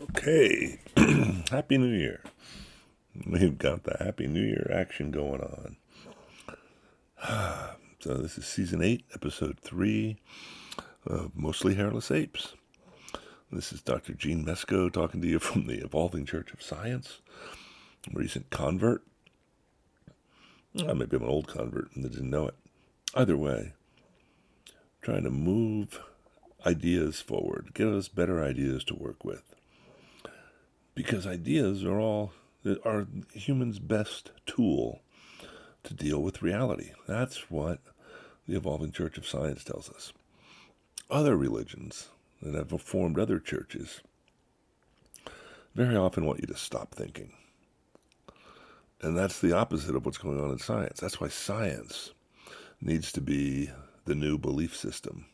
Okay, Happy New Year. We've got the Happy New Year action going on. So, this is season 8, episode 3 of Mostly Hairless Apes. This is Dr. Gene Mesco talking to you from the Evolving Church of Science, recent convert. Maybe I'm an old convert and I didn't know it. Either way, trying to move ideas forward, give us better ideas to work with. Because ideas are humans' best tool to deal with reality. That's what the Evolving Church of Science tells us. Other religions that have formed other churches very often want you to stop thinking. And that's the opposite of what's going on in science. That's why science needs to be the new belief system.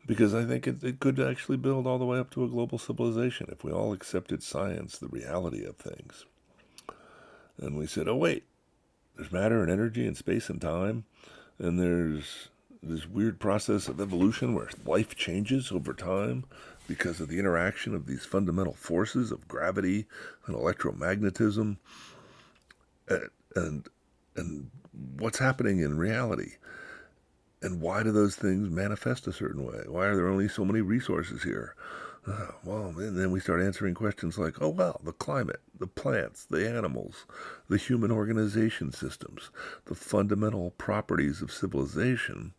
Because I think it could actually build all the way up to a global civilization if we all accepted science, the reality of things. And we said, oh, wait, there's matter and energy and space and time, and there's this weird process of evolution where life changes over time because of the interaction of these fundamental forces of gravity and electromagnetism and and what's happening in reality, and why do those things manifest a certain way? Why are there only so many resources here? Well, and then we start answering questions like, oh, well, the climate, the plants, the animals, the human organization systems, the fundamental properties of civilization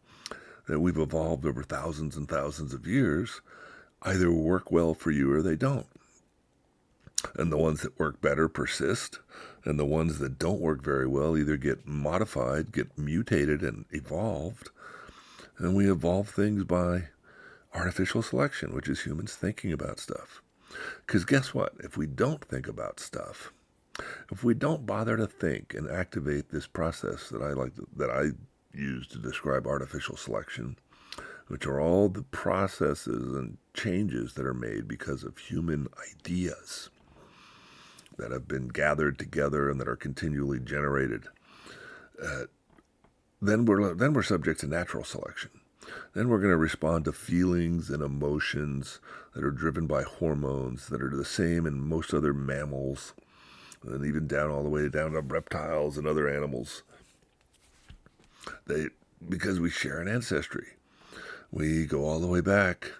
that we've evolved over thousands and thousands of years either work well for you or they don't. And the ones that work better persist, and the ones that don't work very well either get modified, get mutated, and evolved. And we evolve things by artificial selection, which is humans thinking about stuff. Because guess what? If we don't think about stuff, if we don't bother to think and activate this process that I use to describe artificial selection, which are all the processes and changes that are made because of human ideas that have been gathered together and that are continually generated, then we're subject to natural selection. Then we're going to respond to feelings and emotions that are driven by hormones that are the same in most other mammals, and even down all the way down to reptiles and other animals. Because we share an ancestry. We go all the way back,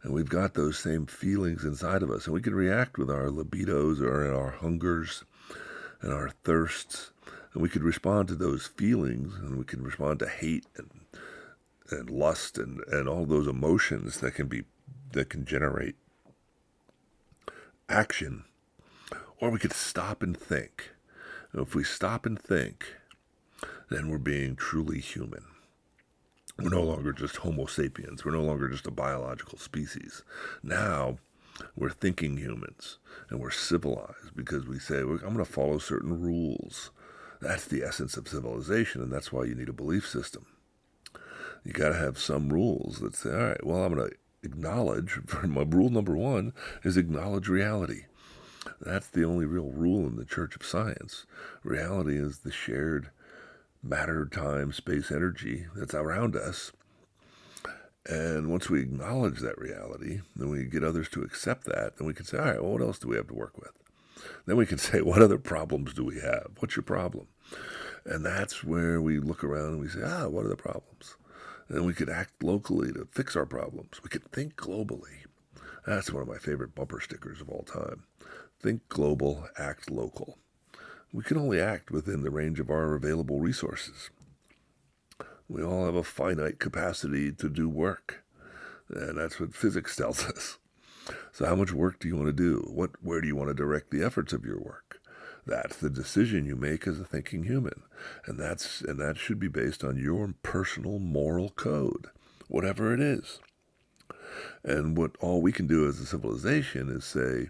and we've got those same feelings inside of us, and we can react with our libidos or our hungers and our thirsts, and we can respond to those feelings, and we can respond to hate and lust and all those emotions that can generate action. Or we could stop and think. And if we stop and think, then we're being truly human. We're no longer just Homo sapiens. We're no longer just a biological species. Now, we're thinking humans, and we're civilized because we say, I'm going to follow certain rules. That's the essence of civilization, and that's why you need a belief system. You got to have some rules that say, all right, well, I'm going to acknowledge, my rule number one is acknowledge reality. That's the only real rule in the Church of Science. Reality is the shared matter, time, space, energy that's around us. And once we acknowledge that reality, then we get others to accept that, then we can say, all right, well, what else do we have to work with? Then we can say, what other problems do we have? What's your problem? And that's where we look around and we say, what are the problems? And we could act locally to fix our problems. We could think globally. That's one of my favorite bumper stickers of all time. Think global, act local. We can only act within the range of our available resources. We all have a finite capacity to do work, and that's what physics tells us. So how much work do you want to do? Where do you want to direct the efforts of your work? That's the decision you make as a thinking human, and that should be based on your personal moral code, whatever it is. And what all we can do as a civilization is say,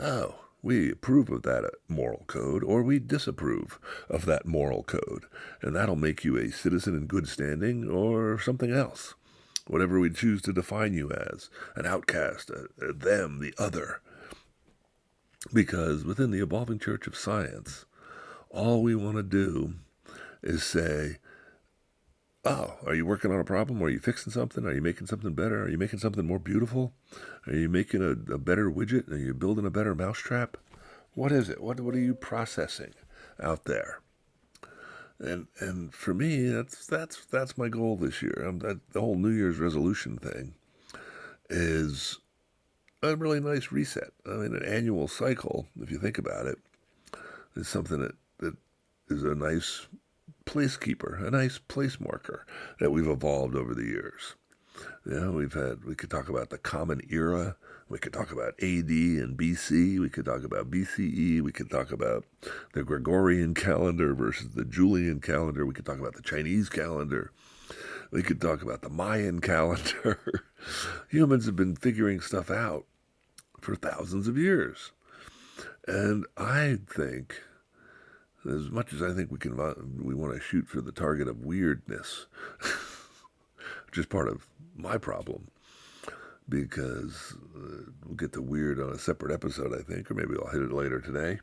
oh, we approve of that moral code, or we disapprove of that moral code. And that'll make you a citizen in good standing or something else. Whatever we choose to define you as, an outcast, a them, the other. Because within the Evolving Church of Science, all we want to do is say, Oh, are you working on a problem? Are you fixing something? Are you making something better? Are you making something more beautiful? Are you making a better widget? Are you building a better mousetrap? What is it? What are you processing out there? And for me, that's my goal this year. The whole New Year's resolution thing is a really nice reset. I mean, an annual cycle, if you think about it, is something that is a nice placekeeper, a nice place marker that we've evolved over the years. We could talk about the Common Era. We could talk about AD and BC. We could talk about BCE. We could talk about the Gregorian calendar versus the Julian calendar. We could talk about the Chinese calendar. We could talk about the Mayan calendar. Humans have been figuring stuff out for thousands of years. And I think, as much as I think we want to shoot for the target of weirdness, which is part of my problem, because we'll get to weird on a separate episode, I think, or maybe I'll hit it later today.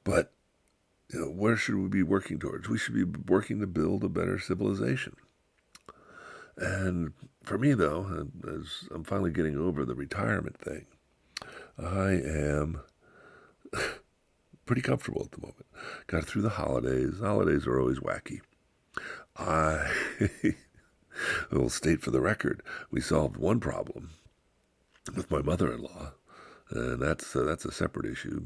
But where should we be working towards? We should be working to build a better civilization. And for me, though, as I'm finally getting over the retirement thing, I am pretty comfortable at the moment. Got through the holidays. Holidays are always wacky. I will state for the record, we solved one problem with my mother-in-law, and that's a separate issue.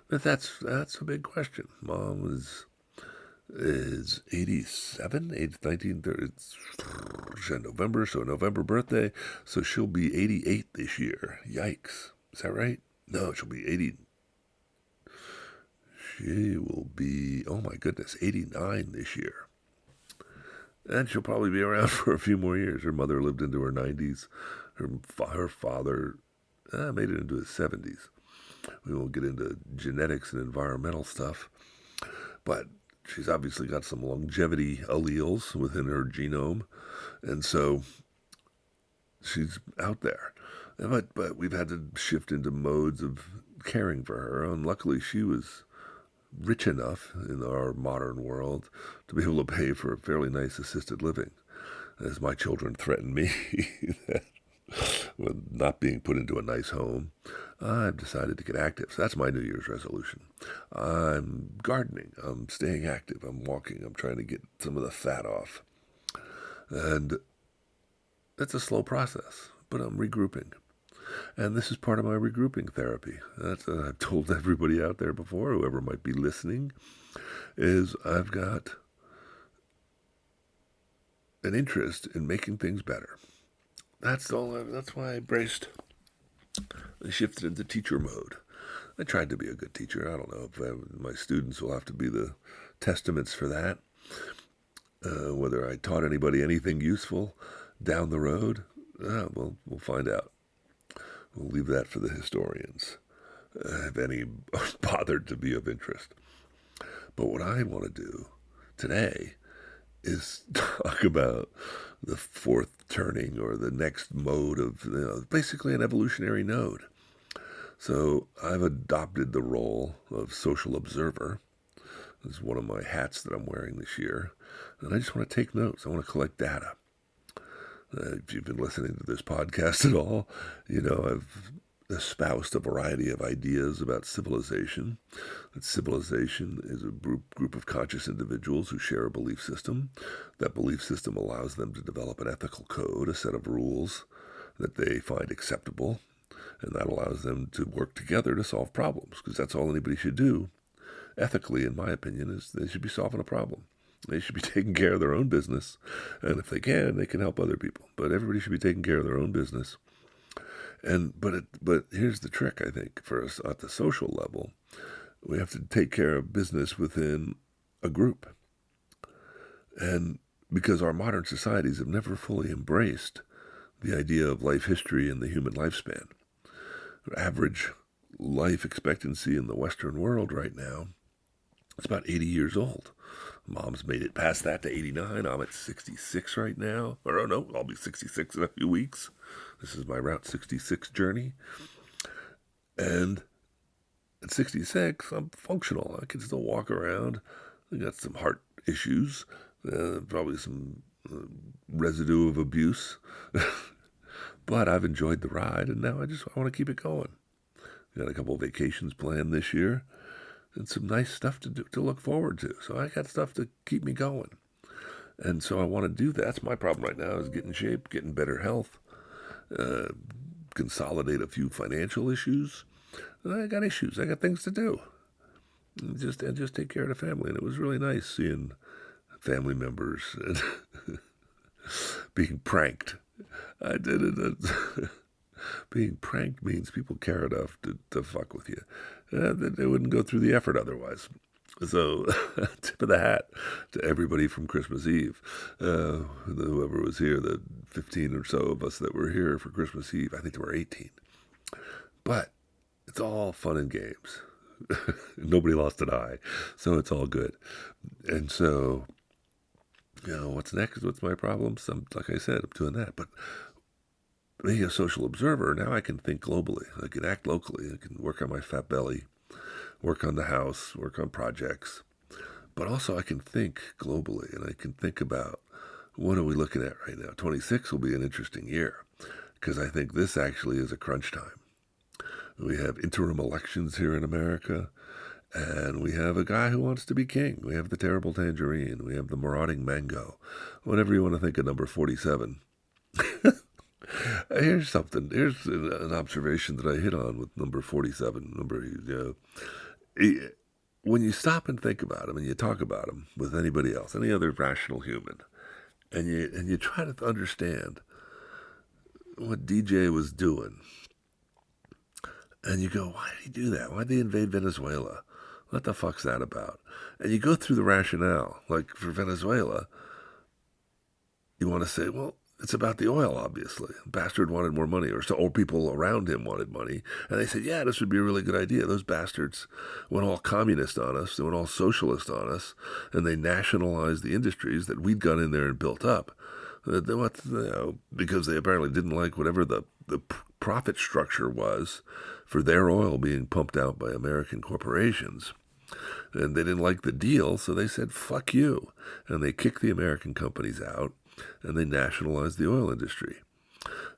But that's a big question. Mom is 87, age 1930. It's November, so November birthday. So she'll be 88 this year. Yikes! Is that right? No, she'll be 80. She will be, oh my goodness, 89 this year. And she'll probably be around for a few more years. Her mother lived into her 90s. Her father made it into his 70s. We won't get into genetics and environmental stuff. But she's obviously got some longevity alleles within her genome. And so she's out there. But we've had to shift into modes of caring for her. And luckily she was rich enough in our modern world to be able to pay for a fairly nice assisted living. As my children threaten me with not being put into a nice home, I've decided to get active. So that's my New Year's resolution. I'm gardening. I'm staying active. I'm walking. I'm trying to get some of the fat off. And it's a slow process, but I'm regrouping. And this is part of my regrouping therapy. I've told everybody out there before, whoever might be listening, is I've got an interest in making things better. That's why I shifted into teacher mode. I tried to be a good teacher. I don't know if my students will have to be the testaments for that. Whether I taught anybody anything useful down the road, we'll find out. We'll leave that for the historians, if any bothered to be of interest. But what I want to do today is talk about the fourth turning, or the next mode of, basically an evolutionary node. So I've adopted the role of social observer. This is one of my hats that I'm wearing this year. And I just want to take notes. I want to collect data. If you've been listening to this podcast at all, I've espoused a variety of ideas about civilization. That civilization is a group of conscious individuals who share a belief system. That belief system allows them to develop an ethical code, a set of rules that they find acceptable, and that allows them to work together to solve problems, because that's all anybody should do, ethically, in my opinion, is they should be solving a problem. They should be taking care of their own business, and if they can help other people. But everybody should be taking care of their own business. But here's the trick, I think, for us at the social level. We have to take care of business within a group. And because our modern societies have never fully embraced the idea of life history and the human lifespan. Average life expectancy in the Western world right now, it's about 80 years old. Mom's made it past that to 89. I'm at 66 right now. Or no, I'll be 66 in a few weeks. This is my Route 66 journey. And at 66, I'm functional. I can still walk around. I got some heart issues, probably some residue of abuse. But I've enjoyed the ride, and now I want to keep it going. Got a couple of vacations planned this year, and some nice stuff to look forward to. So I got stuff to keep me going, and so I want to do that. That's my problem right now: is getting in shape, getting better health, consolidate a few financial issues. I got issues. I got things to do. And just take care of the family, and it was really nice seeing family members and being pranked. I did it. Being pranked means people care enough to fuck with you. They wouldn't go through the effort otherwise. So, tip of the hat to everybody from Christmas Eve. Whoever was here, the 15 or so of us that were here for Christmas Eve, I think there were 18. But it's all fun and games. Nobody lost an eye, so it's all good. And so, what's next? What's my problem? Like I said, I'm doing that. But being a social observer, now I can think globally. I can act locally. I can work on my fat belly, work on the house, work on projects. But also I can think globally, and I can think about what are we looking at right now. 26 will be an interesting year, because I think this actually is a crunch time. We have interim elections here in America, and we have a guy who wants to be king. We have the terrible tangerine. We have the marauding mango. Whatever you want to think of number 47. Here's something. Here's an observation that I hit on with number 47. When you stop and think about him, and you talk about him with anybody else, any other rational human, and you try to understand what DJ was doing, and you go, why did he do that? Why did he invade Venezuela? What the fuck's that about? And you go through the rationale. Like for Venezuela, you want to say, well, it's about the oil, obviously. Bastard wanted more money, or people around him wanted money. And they said, yeah, this would be a really good idea. Those bastards went all communist on us. They went all socialist on us. And they nationalized the industries that we'd gone in there and built up. Because they apparently didn't like whatever the profit structure was for their oil being pumped out by American corporations. And they didn't like the deal, so they said, fuck you. And they kicked the American companies out, and they nationalized the oil industry.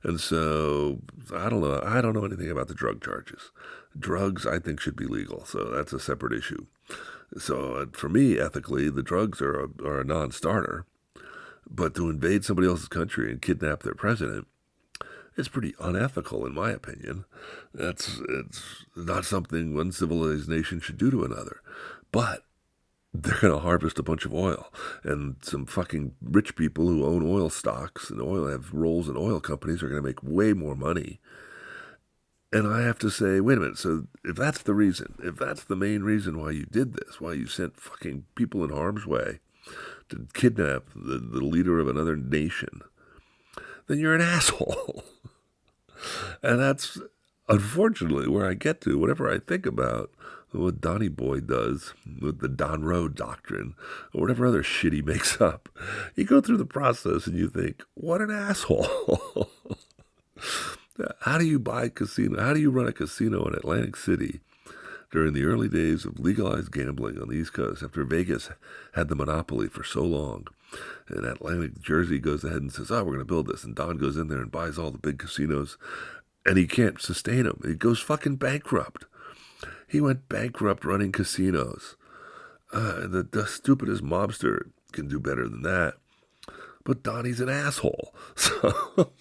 And so, I don't know anything about the drug charges. Drugs, I think, should be legal, so that's a separate issue. So, for me, ethically, the drugs are a non-starter. But to invade somebody else's country and kidnap their president, it's pretty unethical, in my opinion. It's not something one civilized nation should do to another. But they're going to harvest a bunch of oil. And some fucking rich people who own oil stocks and have roles in oil companies are going to make way more money. And I have to say, wait a minute, so if that's the reason, if that's the main reason why you did this, why you sent fucking people in harm's way to kidnap the leader of another nation, then you're an asshole. And that's, unfortunately, where I get to whenever I think about what Donny Boy does with the Don Road doctrine, or whatever other shit he makes up. You go through the process and you think, what an asshole. How do you buy a casino? How do you run a casino in Atlantic City during the early days of legalized gambling on the East Coast, after Vegas had the monopoly for so long? And Atlantic Jersey goes ahead and says, we're going to build this. And Don goes in there and buys all the big casinos, and he can't sustain them. He goes fucking bankrupt. He went bankrupt running casinos. The stupidest mobster can do better than that. But Donnie's an asshole. So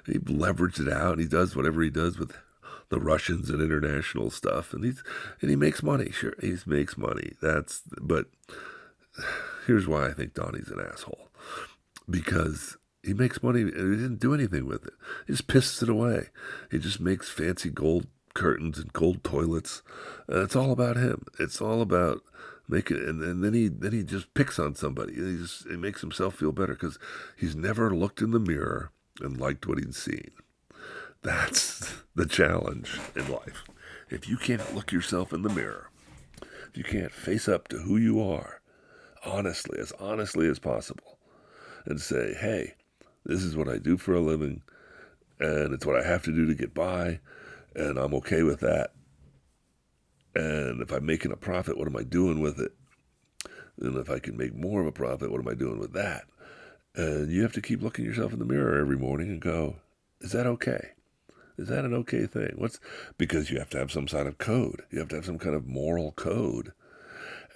he leveraged it out, and he does whatever he does with the Russians and international stuff. And he makes money. Sure, he makes money. But here's why I think Donnie's an asshole. Because he makes money, and he didn't do anything with it. He just pisses it away. He just makes fancy gold curtains and gold toilets. It's all about him. It's all about making it, and then he just picks on somebody. He makes himself feel better because he's never looked in the mirror and liked what he'd seen. That's the challenge in life. If you can't look yourself in the mirror, if you can't face up to who you are, honestly as possible, and say, hey, this is what I do for a living, and it's what I have to do to get by, and I'm okay with that. And if I'm making a profit, what am I doing with it? And if I can make more of a profit, what am I doing with that? And you have to keep looking yourself in the mirror every morning and go, is that okay? Is that an okay thing? Because you have to have some sort of code. You have to have some kind of moral code.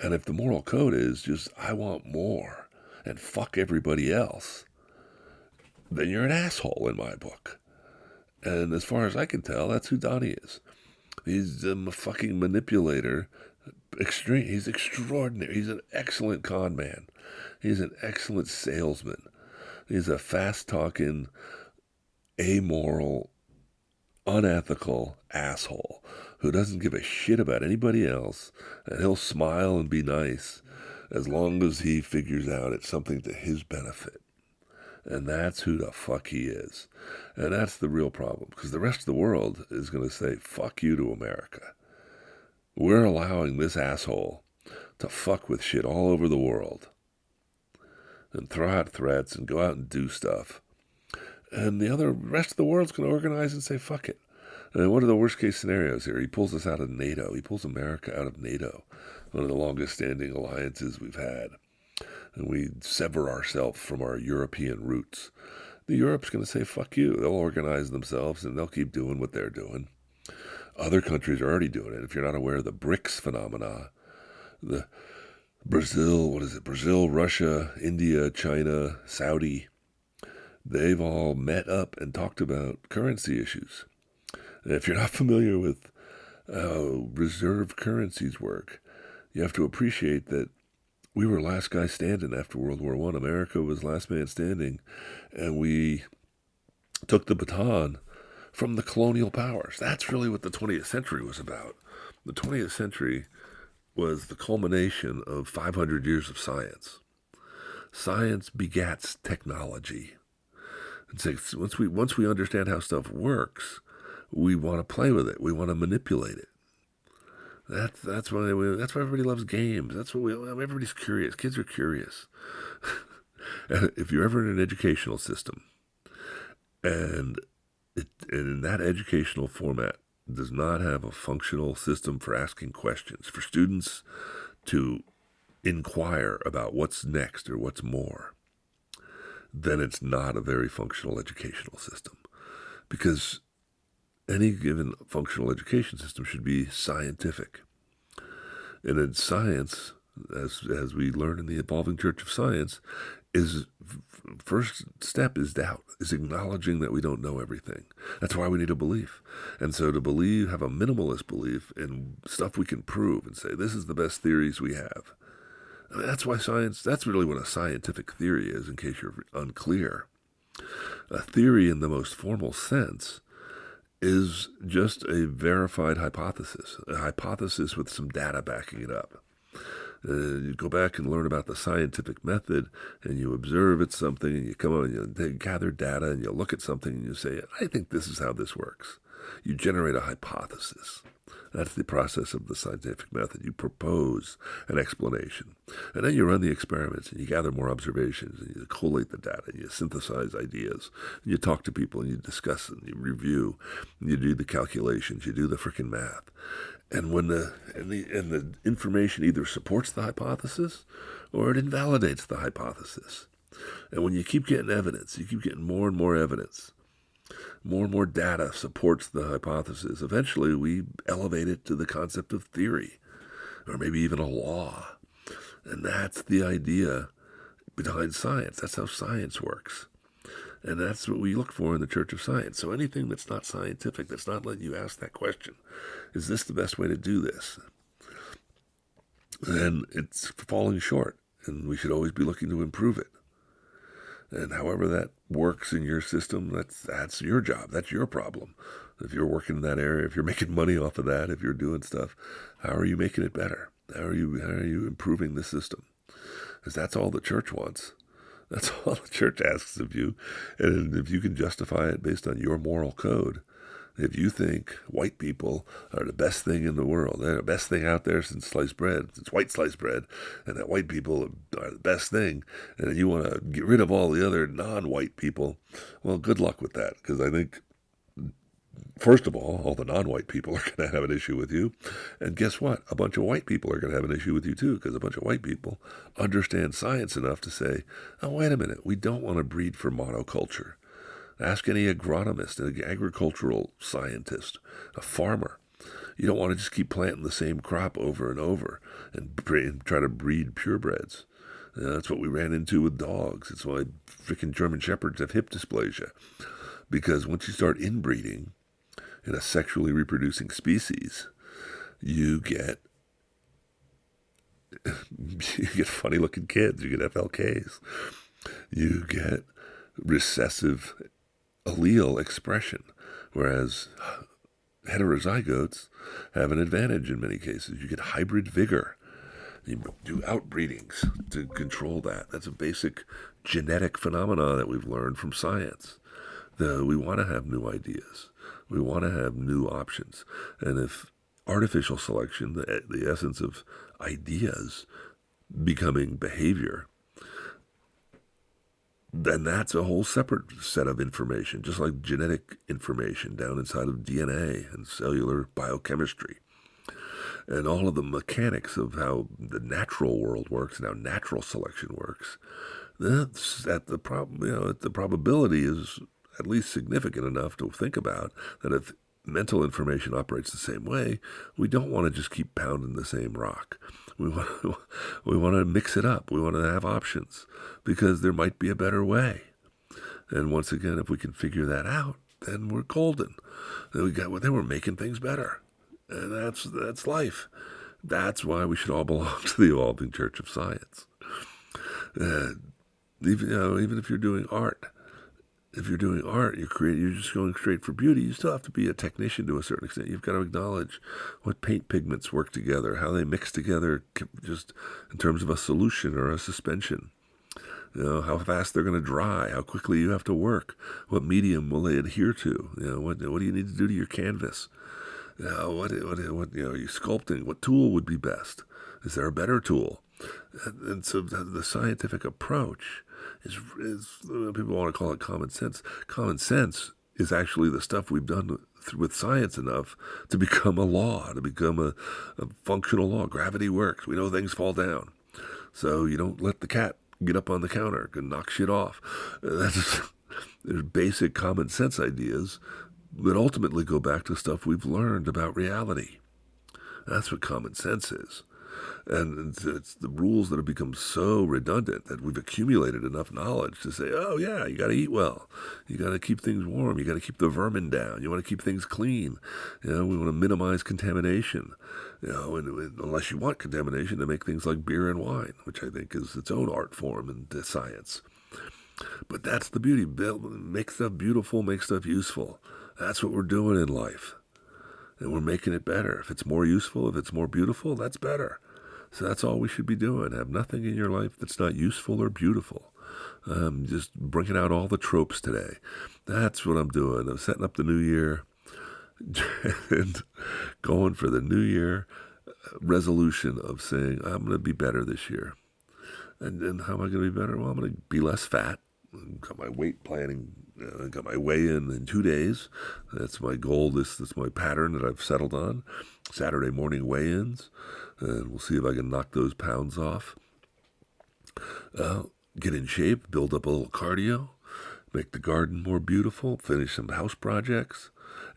And if the moral code is just, I want more and fuck everybody else, then you're an asshole in my book. And as far as I can tell, that's who Donnie is. He's a fucking manipulator. He's extraordinary. He's an excellent con man. He's an excellent salesman. He's a fast-talking, amoral, unethical asshole who doesn't give a shit about anybody else, and he'll smile and be nice as long as he figures out it's something to his benefit. And that's who the fuck he is. And that's the real problem, because the rest of the world is going to say, fuck you to America. We're allowing this asshole to fuck with shit all over the world and throw out threats and go out and do stuff. And the rest of the world's going to organize and say, fuck it. And what are the worst case scenarios here? He pulls us out of NATO. He pulls America out of NATO, one of the longest standing alliances we've had. And we sever ourselves from our European roots. The Europe's going to say, fuck you. They'll organize themselves and they'll keep doing what they're doing. Other countries are already doing it. If you're not aware of the BRICS phenomena, the Brazil, Russia, India, China, Saudi, they've all met up and talked about currency issues. And if you're not familiar with how reserve currencies work, you have to appreciate that we were last guy standing after World War I. America was last man standing, and we took the baton from the colonial powers. That's really what the 20th century was about. The 20th century was the culmination of 500 years of science. Science begats technology. And so once we understand how stuff works, we want to play with it. We want to manipulate it. That's why everybody loves games. Everybody's curious. Kids are curious. And if you're ever in an educational system, and in that educational format does not have a functional system for asking questions, for students to inquire about what's next or what's more, then it's not a very functional educational system. Because any given functional education system should be scientific. And in science, as we learn in the Evolving Church of Science, first step is doubt, is acknowledging that we don't know everything. That's why we need a belief. And so to believe, have a minimalist belief in stuff we can prove and say, this is the best theories we have. I mean, that's why that's really what a scientific theory is, in case you're unclear. A theory in the most formal sense is just a verified hypothesis, a hypothesis with some data backing it up. You go back and learn about the scientific method, and you observe it's something, and you come on and you gather data, and you look at something, and you say, I think this is how this works. You generate a hypothesis. That's the process of the scientific method. You propose an explanation. And then you run the experiments, and you gather more observations, and you collate the data, and you synthesize ideas, and you talk to people, and you discuss it, and you review, and you do the calculations, you do the frickin' math. And when the information either supports the hypothesis or it invalidates the hypothesis. And when you keep getting evidence, you keep getting more and more evidence, more and more data supports the hypothesis. Eventually, we elevate it to the concept of theory, or maybe even a law. And that's the idea behind science. That's how science works. And that's what we look for in the Church of Science. So anything that's not scientific, that's not letting you ask that question, is this the best way to do this? Then it's falling short, and we should always be looking to improve it. And however that works in your system, that's your job. That's your problem. If you're working in that area, if you're making money off of that, if you're doing stuff, how are you making it better? How are you improving the system? Because that's all the church wants. That's all the church asks of you. And if you can justify it based on your moral code, if you think white people are the best thing in the world, they're the best thing out there since sliced bread, since white sliced bread, and that white people are the best thing, and you want to get rid of all the other non-white people, well, good luck with that, because I think First of all the non-white people are going to have an issue with you. And guess what? A bunch of white people are going to have an issue with you too, because a bunch of white people understand science enough to say, oh, wait a minute, we don't want to breed for monoculture. Ask any agronomist, an agricultural scientist, a farmer. You don't want to just keep planting the same crop over and over and try to breed purebreds. That's what we ran into with dogs. It's why freaking German Shepherds have hip dysplasia. Because once you start inbreeding in a sexually reproducing species, you get funny looking kids. You get FLKs. You get recessive allele expression, whereas heterozygotes have an advantage in many cases. You get hybrid vigor. You do outbreedings to control that. That's a basic genetic phenomena that we've learned from science. We want to have new ideas. We want to have new options. And if artificial selection, the essence of ideas becoming behavior, then that's a whole separate set of information, just like genetic information down inside of DNA and cellular biochemistry. And all of the mechanics of how the natural world works and how natural selection works, that's at the probability is at least significant enough to think about that if mental information operates the same way, we don't want to just keep pounding the same rock. We want to mix it up. We want to have options because there might be a better way. And once again, if we can figure that out, then we're golden. Then we're making things better. And that's life. That's why we should all belong to the Evolving Church of Science. Even if you're doing art, you're just going straight for beauty. You still have to be a technician to a certain extent. You've got to acknowledge what paint pigments work together, how they mix together, just in terms of a solution or a suspension. How fast they're going to dry, how quickly you have to work, what medium will they adhere to. What do you need to do to your canvas? What are you sculpting? What tool would be best? Is there a better tool? And so the scientific approach is people want to call it common sense. Common sense is actually the stuff we've done with science enough to become a law, to become a functional law. Gravity works. We know things fall down. So you don't let the cat get up on the counter and knock shit off. There's basic common sense ideas that ultimately go back to stuff we've learned about reality. That's what common sense is. And it's the rules that have become so redundant that we've accumulated enough knowledge to say, oh yeah, you got to eat well. You got to keep things warm. You got to keep the vermin down. You want to keep things clean. We want to minimize contamination. And unless you want contamination, to make things like beer and wine, which I think is its own art form and science. But that's the beauty. Make stuff beautiful, make stuff useful. That's what we're doing in life. And we're making it better. If it's more useful, if it's more beautiful, that's better. So that's all we should be doing. Have nothing in your life that's not useful or beautiful. Just bringing out all the tropes today. That's what I'm doing. I'm setting up the new year and going for the new year resolution of saying, I'm going to be better this year. And how am I going to be better? Well, I'm going to be less fat. Got my weight planning, got my weigh-in in 2 days. That's my goal. That's my pattern that I've settled on. Saturday morning weigh-ins. And we'll see if I can knock those pounds off. Get in shape, build up a little cardio, make the garden more beautiful, finish some house projects,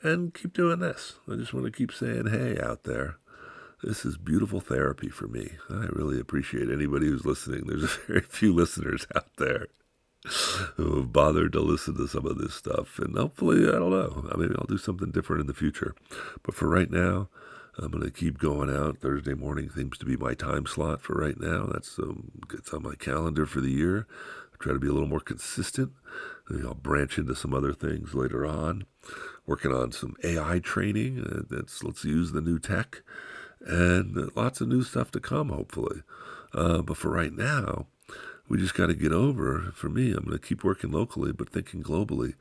and keep doing this. I just want to keep saying, hey, out there, this is beautiful therapy for me. I really appreciate anybody who's listening. There's very few listeners out there who have bothered to listen to some of this stuff. And hopefully, I don't know, maybe I'll do something different in the future. But for right now, I'm going to keep going out. Thursday morning seems to be my time slot for right now. It's on my calendar for the year. I try to be a little more consistent. I'll branch into some other things later on. Working on some AI training. Let's use the new tech. And lots of new stuff to come, hopefully. But for right now, we just got to get over. For me, I'm going to keep working locally, but thinking globally.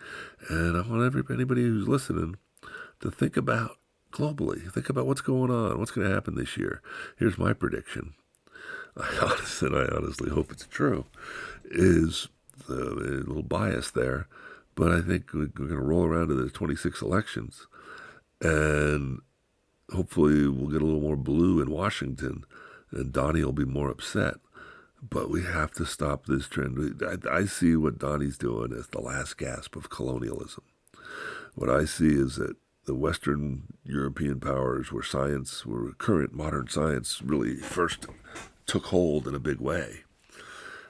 And I want anybody who's listening to think about globally. Think about what's going on, what's going to happen this year. Here's my prediction. I honestly hope it's true. Is a little bias there, But I think we're going to roll around to the 26 elections, and hopefully we'll get a little more blue in Washington, and Donnie will be more upset. But we have to stop this trend. I see what Donnie's doing as the last gasp of colonialism. What I see is that the Western European powers, where current modern science really first took hold in a big way,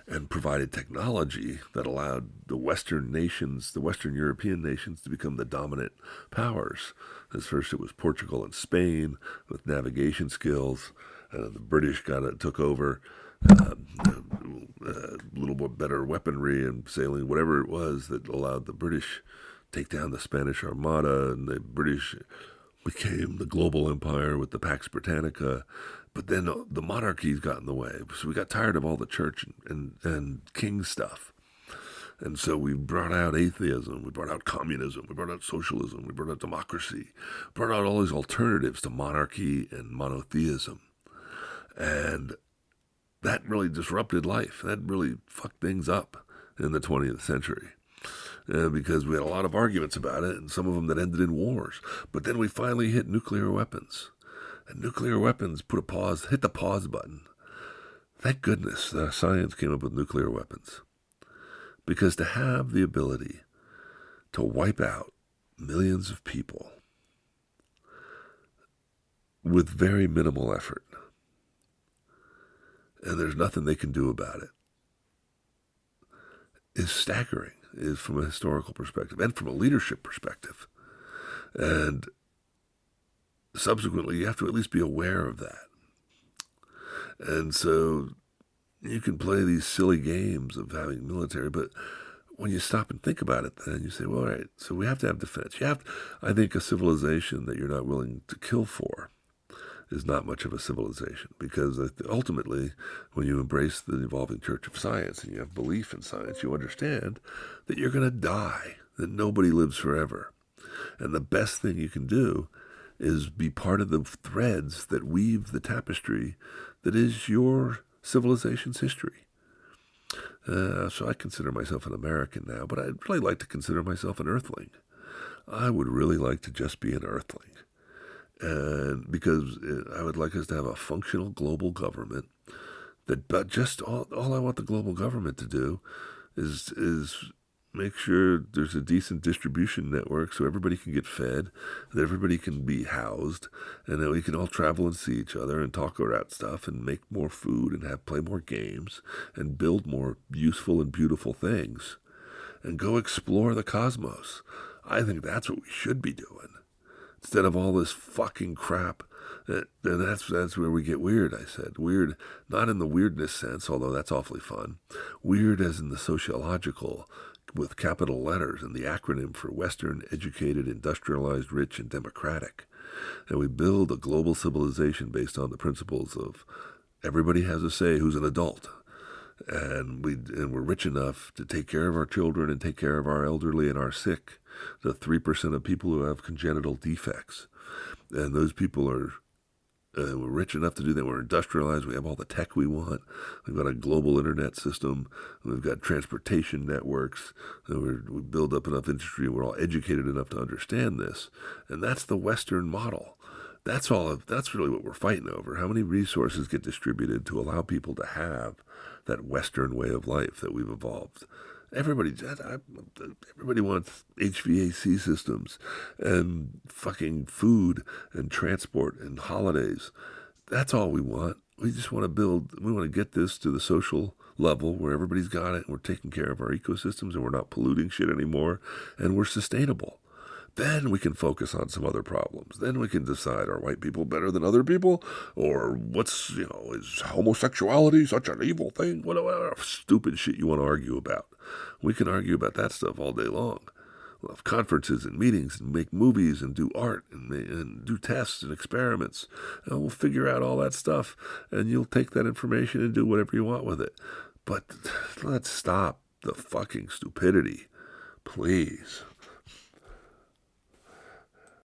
and provided technology that allowed the Western nations, the Western European nations, to become the dominant powers. At first it was Portugal and Spain with navigation skills. The British took over, a little more better weaponry and sailing, whatever it was that allowed the British take down the Spanish Armada, and the British became the global empire with the Pax Britannica. But then the monarchies got in the way, so we got tired of all the church and king stuff. And so we brought out atheism, we brought out communism, we brought out socialism, we brought out democracy, brought out all these alternatives to monarchy and monotheism. And that really disrupted life. That really fucked things up in the 20th century. Because we had a lot of arguments about it, and some of them that ended in wars. But then we finally hit nuclear weapons. And nuclear weapons hit the pause button. Thank goodness science came up with nuclear weapons. Because to have the ability to wipe out millions of people with very minimal effort, and there's nothing they can do about it, is staggering, is from a historical perspective and from a leadership perspective. And subsequently, you have to at least be aware of that. And so you can play these silly games of having military, but when you stop and think about it, then you say, well, all right, so we have to have defense. I think a civilization that you're not willing to kill for is not much of a civilization, because ultimately, when you embrace the evolving church of science and you have belief in science, you understand that you're going to die, that nobody lives forever. And the best thing you can do is be part of the threads that weave the tapestry that is your civilization's history. So I consider myself an American now, but I'd really like to consider myself an Earthling. I would really like to just be an Earthling. And because I would like us to have a functional global government but just all I want the global government to do is make sure there's a decent distribution network so everybody can get fed, that everybody can be housed, and that we can all travel and see each other and talk about stuff and make more food and play more games and build more useful and beautiful things and go explore the cosmos. I think that's what we should be doing, instead of all this fucking crap. And that's where we get weird, I said. Weird, not in the weirdness sense, although that's awfully fun. Weird as in the sociological, with capital letters, and the acronym for Western, educated, industrialized, rich, and democratic. And we build a global civilization based on the principles of everybody has a say who's an adult. And we're rich enough to take care of our children and take care of our elderly and our sick, the 3% of people who have congenital defects. And those people we're rich enough to do that. We're industrialized. We have all the tech we want. We've got a global internet system. We've got transportation networks. We build up enough industry. We're all educated enough to understand this. And that's the Western model. That's really what we're fighting over. How many resources get distributed to allow people to have that Western way of life that we've evolved? Everybody wants HVAC systems and fucking food and transport and holidays. That's all we want. We just want to get this to the social level where everybody's got it and we're taking care of our ecosystems and we're not polluting shit anymore and we're sustainable. Then we can focus on some other problems. Then we can decide, are white people better than other people? Or is homosexuality such an evil thing? Whatever stupid shit you want to argue about. We can argue about that stuff all day long. We'll have conferences and meetings and make movies and do art and do tests and experiments. And we'll figure out all that stuff. And you'll take that information and do whatever you want with it. But let's stop the fucking stupidity, please.